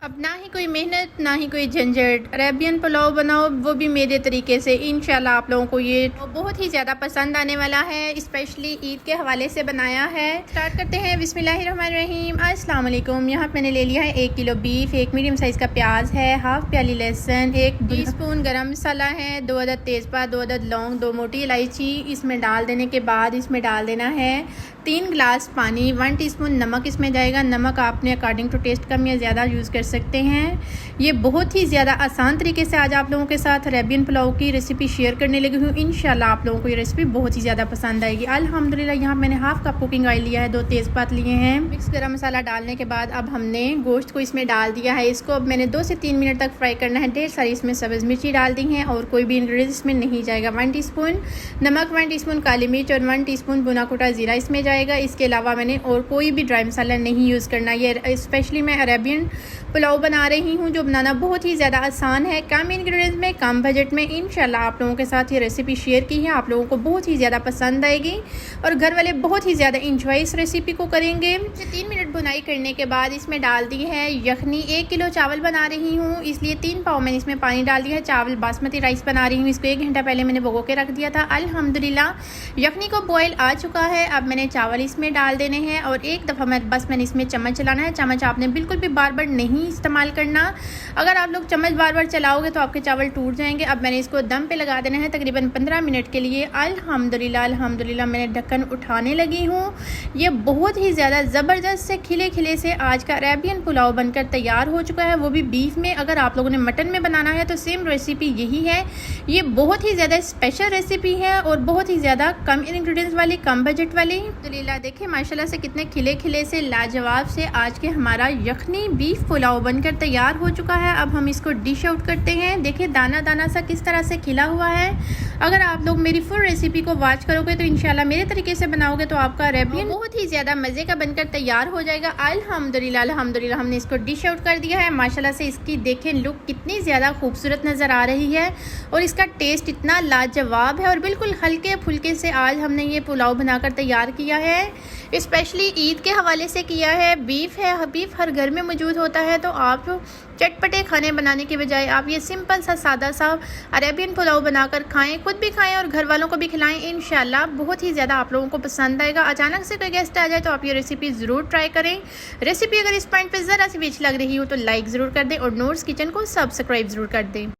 अब ना ही कोई मेहनत ना ही कोई झंझट, अरेबियन पुलाव बनाओ वो भी मेरे तरीके से। इंशाल्लाह आप लोगों को ये बहुत ही ज़्यादा पसंद आने वाला है। स्पेशली ईद के हवाले से बनाया है। स्टार्ट करते हैं। बिस्मिल्लाहिर्रहमानिर्रहीम। अस्सलाम वालेकुम। यहाँ मैंने ले लिया है 1 किलो बीफ, 1 मीडियम साइज़ का प्याज है, हाफ प्याली लहसुन, 1 टीस्पून गरम मसाला है, 2 अदद तेज़पात, 2 अदद लौंग, 2 मोटी इलायची। इसमें डाल देने के बाद इसमें डाल देना है 3 गिलास पानी, 1 टीस्पून नमक इसमें जाएगा। नमक आपने अकॉर्डिंग टू टेस्ट कम या ज़्यादा यूज़ कर सकते हैं। ये बहुत ही ज़्यादा आसान तरीके से आज आप लोगों के साथ अरेबियन पुलाव की रेसिपी शेयर करने लगी हूँ। इंशाल्लाह आप लोगों को ये रेसिपी बहुत ही ज़्यादा पसंद आएगी। अल्हम्दुलिल्लाह यहाँ मैंने हाफ कप कुकिंग ऑयल लिया है, 2 तेज़पात लिए हैं। मिक्स गरम मसाला डालने के बाद अब हमने गोश्त को इसमें डाल दिया है। इसको अब मैंने 2 से 3 मिनट तक फ्राई करना है। ढेर सारी इसमें सब्ज़ मिर्ची डाल दी हैं और कोई भी इंग्रेडिएंट्स इसमें नहीं जाएगा। 1 टीस्पून नमक, 1 टीस्पून काली मिर्च और 1 टीस्पून भुना कुटा ज़ीरा इसमें जाएगा। इसके अलावा मैंने और कोई भी ड्राई मसाला नहीं यूज़ करना। ये स्पेशली मैं अरेबियन पुलाव बना रही हूँ जो बनाना बहुत ही ज़्यादा आसान है, कम इंग्रेडिएंट्स में, कम बजट में। इंशाल्लाह आप लोगों के साथ ये रेसिपी शेयर की है, आप लोगों को बहुत ही ज़्यादा पसंद आएगी और घर वाले बहुत ही ज़्यादा इंजॉय इस रेसिपी को करेंगे। 3 मिनट भुनाई करने के बाद इसमें डाल दी है यखनी। 1 किलो चावल बना रही हूँ इसलिए 3 पाव मैंने इसमें पानी डाल दिया है। चावल बासमती राइस बना रही हूँ, इसको 1 घंटा पहले मैंने भिगो के रख दिया था। अल्हम्दुलिल्लाह यखनी को बॉयल आ चुका है। अब मैंने चावल इसमें डाल देने हैं और एक दफ़ा मैंने इसमें चम्मच चलाना है। चम्मच आपने बिल्कुल भी बार बार नहीं इस्तेमाल करना। अगर आप लोग चम्मच बार बार चलाओगे तो आपके चावल टूट जाएंगे। अब मैंने इसको दम पे लगा देना है तकरीबन 15 मिनट के लिए। अल्हम्दुलिल्लाह मैंने ढक्कन उठाने लगी हूँ। ये बहुत ही ज़्यादा ज़बरदस्त से खिले खिले से आज का अरेबियन पुलाव बनकर तैयार हो चुका है, वो भी बीफ में। अगर आप लोगों ने मटन में बनाना है तो सेम रेसिपी यही है। ये बहुत ही ज़्यादा स्पेशल रेसिपी है और बहुत ही ज़्यादा कम इंग्रेडिएंट्स वाली, कम बजट वाली। अल्हम्दुलिल्लाह देखिए माशाल्लाह से कितने खिले खिले से लाजवाब से आज के हमारा यखनी बीफ पुलाव बनकर तैयार हो चुका है। अब हम इसको डिश आउट करते हैं। देखिए दाना दाना सा किस तरह से खिला हुआ है। अगर आप लोग मेरी फुल रेसिपी को वॉच करोगे तो इंशाल्लाह मेरे तरीके से बनाओगे तो आपका अरेबियन बहुत ही ज़्यादा मज़े का बनकर तैयार हो जाएगा। अल्हम्दुलिल्लाह हमने इसको डिश आउट कर दिया है। माशाल्लाह से इसकी देखें लुक कितनी ज़्यादा खूबसूरत नज़र आ रही है और इसका टेस्ट इतना लाजवाब है और बिल्कुल हल्के फुल्के से आज हमने ये पुलाव बनाकर तैयार किया है। स्पेशली ईद के हवाले से किया है। बीफ है, बीफ हर घर में मौजूद होता है तो आप चटपटे खाने बनाने के बजाय आप ये सिंपल सा सादा सा अरेबियन पुलाव बनाकर खाएं, खुद भी खाएं और घर वालों को भी खिलाएं। इंशाल्लाह बहुत ही ज़्यादा आप लोगों को पसंद आएगा। अचानक से कोई गेस्ट आ जाए तो आप ये रेसिपी ज़रूर ट्राई करें। रेसिपी अगर इस पॉइंट पे ज़रा सी भी अच्छी लग रही हो तो लाइक ज़रूर कर दें और नूर्स किचन को सब्सक्राइब ज़रूर कर दें।